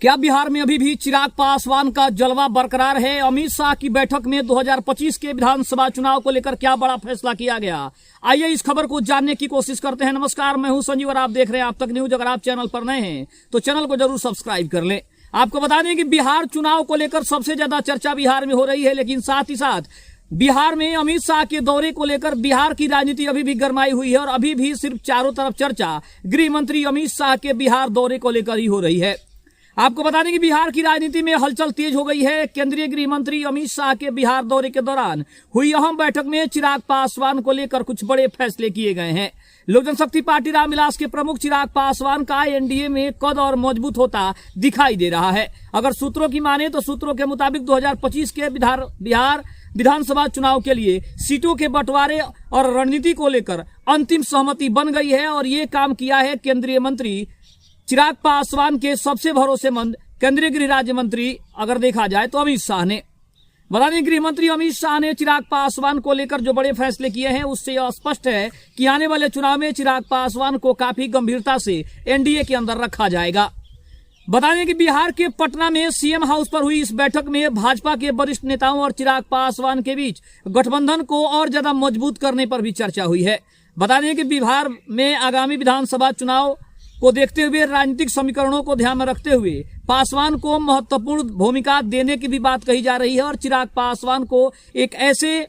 क्या बिहार में अभी भी चिराग पासवान का जलवा बरकरार है? अमित शाह की बैठक में 2025 के विधानसभा चुनाव को लेकर क्या बड़ा फैसला किया गया? आइए इस खबर को जानने की कोशिश करते हैं। नमस्कार, मैं हूं संजीव और आप देख रहे हैं आप तक न्यूज। अगर आप चैनल पर नए हैं तो चैनल को जरूर सब्सक्राइब कर लें। आपको बता दें कि बिहार चुनाव को लेकर सबसे ज्यादा चर्चा बिहार में हो रही है, लेकिन साथ ही साथ बिहार में अमित शाह के दौरे को लेकर बिहार की राजनीति अभी भी गरमाई हुई है और अभी भी सिर्फ चारों तरफ चर्चा गृह मंत्री अमित शाह के बिहार दौरे को लेकर ही हो रही है। आपको बता दें कि बिहार की राजनीति में हलचल तेज हो गई है। केंद्रीय गृह मंत्री अमित शाह के बिहार दौरे के दौरान हुई अहम बैठक में चिराग पासवान को लेकर कुछ बड़े फैसले किए गए हैं। लोक जनशक्ति पार्टी रामविलास के प्रमुख चिराग पासवान का एनडीए में कद और मजबूत होता दिखाई दे रहा है। अगर सूत्रों की माने तो सूत्रों के मुताबिक 2025 के बिहार विधानसभा चुनाव के लिए सीटों के बंटवारे और रणनीति को लेकर अंतिम सहमति बन गई है और ये काम किया है केंद्रीय मंत्री चिराग पासवान के सबसे भरोसेमंद केंद्रीय गृह राज्य मंत्री अगर देखा जाए तो अमित शाह ने। बता दें, गृह मंत्री अमित शाह ने चिराग पासवान को लेकर जो बड़े फैसले किए हैं उससे यह स्पष्ट है कि आने वाले चुनाव में चिराग पासवान को काफी गंभीरता से एनडीए के अंदर रखा जाएगा। बता दें कि बिहार के पटना में सीएम हाउस पर हुई इस बैठक में भाजपा के वरिष्ठ नेताओं और चिराग पासवान के बीच गठबंधन को और ज्यादा मजबूत करने पर भी चर्चा हुई है। बता दें कि बिहार में आगामी विधानसभा चुनाव को देखते हुए राजनीतिक समीकरणों को ध्यान में रखते हुए पासवान को महत्वपूर्ण भूमिका देने की भी बात कही जा रही है और चिराग पासवान को एक ऐसे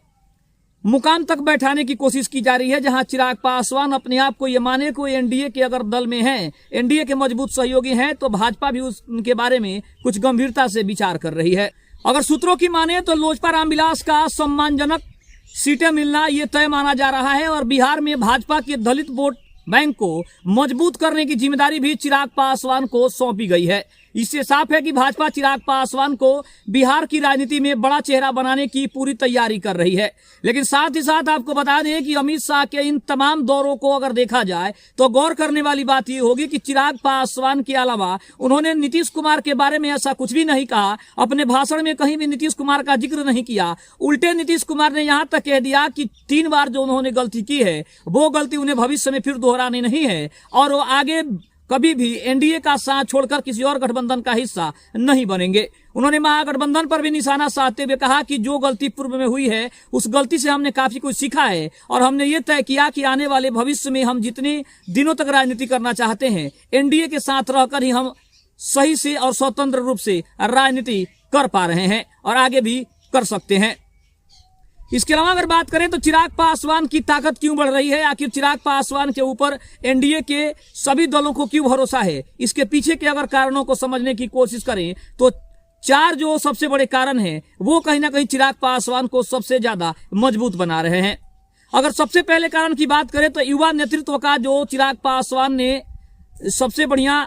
मुकाम तक बैठाने की कोशिश की जा रही है जहां चिराग पासवान अपने आप को ये माने को एनडीए के अगर दल में हैं, एनडीए के मजबूत सहयोगी हैं, तो भाजपा भी उनके बारे में कुछ गंभीरता से विचार कर रही है। अगर सूत्रों की माने तो लोजपा रामविलास का सम्मानजनक सीटें मिलना ये तय माना जा रहा है और बिहार में भाजपा के दलित वोट बैंक को मजबूत करने की जिम्मेदारी भी चिराग पासवान को सौंपी गई है। इससे साफ है कि भाजपा चिराग पासवान को बिहार की राजनीति में बड़ा चेहरा बनाने की पूरी तैयारी कर रही है। लेकिन साथ ही साथ आपको बता दें कि अमित शाह के इन तमाम दौरों को अगर देखा जाए तो गौर करने वाली बात यह होगी कि चिराग पासवान के अलावा उन्होंने नीतीश कुमार के बारे में ऐसा कुछ भी नहीं कहा। अपने भाषण में कहीं भी नीतीश कुमार का जिक्र नहीं किया। उल्टे नीतीश कुमार ने यहां तक कह दिया कि 3 बार जो उन्होंने गलती की है वो गलती उन्हें भविष्य में फिर दोहरानी नहीं है और वो आगे कभी भी एनडीए का साथ छोड़कर किसी और गठबंधन का हिस्सा नहीं बनेंगे। उन्होंने महागठबंधन पर भी निशाना साधते हुए कहा कि जो गलती पूर्व में हुई है उस गलती से हमने काफी कुछ सीखा है और हमने ये तय किया कि आने वाले भविष्य में हम जितने दिनों तक राजनीति करना चाहते हैं एनडीए के साथ रहकर ही हम सही से और स्वतंत्र रूप से राजनीति कर पा रहे हैं और आगे भी कर सकते हैं। इसके अलावा अगर बात करें तो चिराग पासवान की ताकत क्यों बढ़ रही है? आखिर चिराग पासवान के ऊपर एनडीए के सभी दलों को क्यों भरोसा है? इसके पीछे के अगर कारणों को समझने की कोशिश करें तो 4 जो सबसे बड़े कारण हैं वो कहीं ना कहीं चिराग पासवान को सबसे ज्यादा मजबूत बना रहे हैं। अगर सबसे पहले कारण की बात करें तो युवा नेतृत्व का जो चिराग पासवान ने सबसे बढ़िया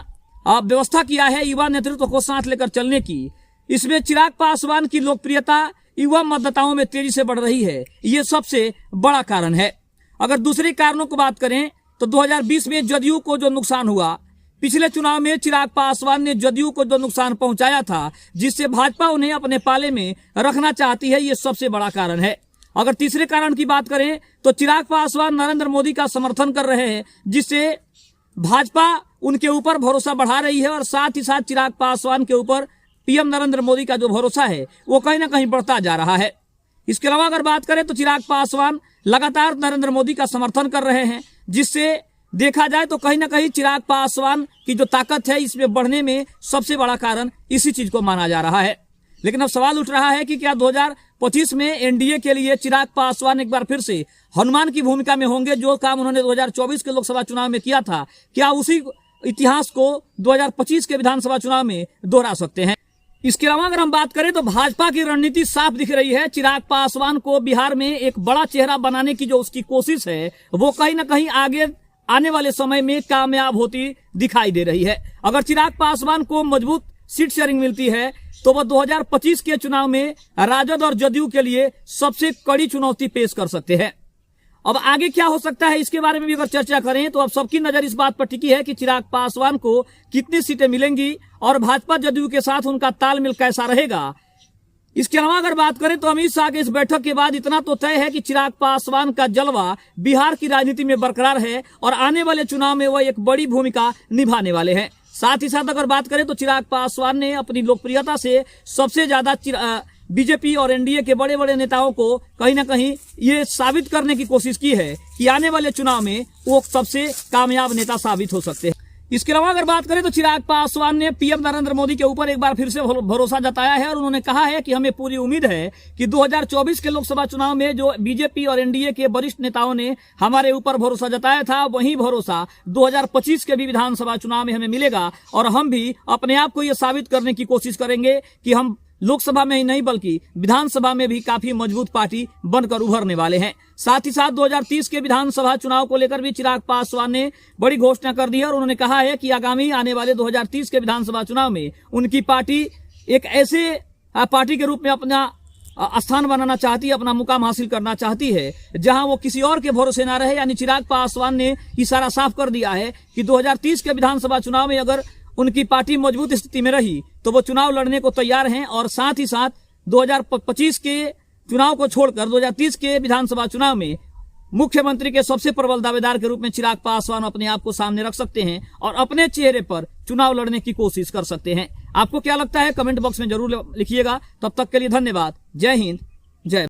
व्यवस्था किया है युवा नेतृत्व को साथ लेकर चलने की, इसमें चिराग पासवान की लोकप्रियता युवा मतदाताओं में तेजी से बढ़ रही है। ये सबसे बड़ा कारण है। अगर दूसरे कारणों को बात करें तो 2020 में जदयू को जो नुकसान हुआ, पिछले चुनाव में चिराग पासवान ने जदयू को जो नुकसान पहुंचाया था जिससे भाजपा उन्हें अपने पाले में रखना चाहती है, ये सबसे बड़ा कारण है। अगर तीसरे कारण की बात करें तो चिराग पासवान नरेंद्र मोदी का समर्थन कर रहे हैं जिससे भाजपा उनके ऊपर भरोसा बढ़ा रही है और साथ ही साथ चिराग पासवान के ऊपर पीएम नरेंद्र मोदी का जो भरोसा है वो कहीं ना कहीं बढ़ता जा रहा है। इसके अलावा अगर बात करें तो चिराग पासवान लगातार नरेंद्र मोदी का समर्थन कर रहे हैं जिससे देखा जाए तो कहीं ना कहीं चिराग पासवान की जो ताकत है इसमें बढ़ने में सबसे बड़ा कारण इसी चीज को माना जा रहा है। लेकिन अब सवाल उठ रहा है कि क्या 2025 में एनडीए के लिए चिराग पासवान एक बार फिर से हनुमान की भूमिका में होंगे? जो काम उन्होंने 2024 के लोकसभा चुनाव में किया था क्या उसी इतिहास को 2025 के विधानसभा चुनाव में दोहरा सकते हैं? इसके अलावा अगर हम बात करें तो भाजपा की रणनीति साफ दिख रही है। चिराग पासवान को बिहार में एक बड़ा चेहरा बनाने की जो उसकी कोशिश है वो कहीं ना कहीं आगे आने वाले समय में कामयाब होती दिखाई दे रही है। अगर चिराग पासवान को मजबूत सीट शेयरिंग मिलती है तो वह 2025 के चुनाव में राजद और जदयू के लिए सबसे कड़ी चुनौती पेश कर सकते हैं। अब आगे क्या हो सकता है इसके बारे में भी अगर चर्चा करें तो अब सबकी नजर इस बात पर टिकी है कि चिराग पासवान को कितनी सीटें मिलेंगी और भाजपा जदयू के साथ उनका तालमेल कैसा रहेगा। इसके अलावा अगर बात करें तो अमित शाह के इस बैठक के बाद इतना तो तय है कि चिराग पासवान का जलवा बिहार की राजनीति में बरकरार है और आने वाले चुनाव में वह एक बड़ी भूमिका निभाने वाले हैं। साथ ही साथ अगर बात करें तो चिराग पासवान ने अपनी लोकप्रियता से सबसे ज्यादा बीजेपी और एनडीए के बड़े बड़े नेताओं को कहीं ना कहीं ये साबित करने की कोशिश की है कि आने वाले चुनाव में वो सबसे कामयाब नेता साबित हो सकते हैं। इसके अलावा अगर बात करें तो चिराग पासवान ने पीएम नरेंद्र मोदी के ऊपर एक बार फिर से भरोसा जताया है और उन्होंने कहा है कि हमें पूरी उम्मीद है कि 2024 के लोकसभा चुनाव में जो बीजेपी और एनडीए के वरिष्ठ नेताओं ने हमारे ऊपर भरोसा जताया था, वही भरोसा 2025 के भी विधानसभा चुनाव में हमें मिलेगा और हम भी अपने आप को यह साबित करने की कोशिश करेंगे कि हम लोकसभा में ही नहीं बल्कि विधानसभा में भी काफी मजबूत पार्टी बनकर उभरने वाले हैं। साथ ही साथ 2030 के विधानसभा चुनाव को लेकर भी चिराग पासवान ने बड़ी घोषणा कर दी है और उन्होंने कहा है कि आगामी आने वाले 2030 के विधानसभा चुनाव में उनकी पार्टी एक ऐसे पार्टी के रूप में अपना स्थान बनाना चाहती है, अपना मुकाम हासिल करना चाहती है जहां वो किसी और के भरोसे ना रहे। यानी चिराग पासवान ने इशारा साफ कर दिया है कि 2030 के विधानसभा चुनाव में अगर उनकी पार्टी मजबूत स्थिति में रही तो वो चुनाव लड़ने को तैयार हैं और साथ ही साथ 2025 के चुनाव को छोड़कर 2030 के विधानसभा चुनाव में मुख्यमंत्री के सबसे प्रबल दावेदार के रूप में चिराग पासवान अपने आप को सामने रख सकते हैं और अपने चेहरे पर चुनाव लड़ने की कोशिश कर सकते हैं। आपको क्या लगता है कमेंट बॉक्स में जरूर लिखिएगा। तब तक के लिए धन्यवाद। जय हिंद, जय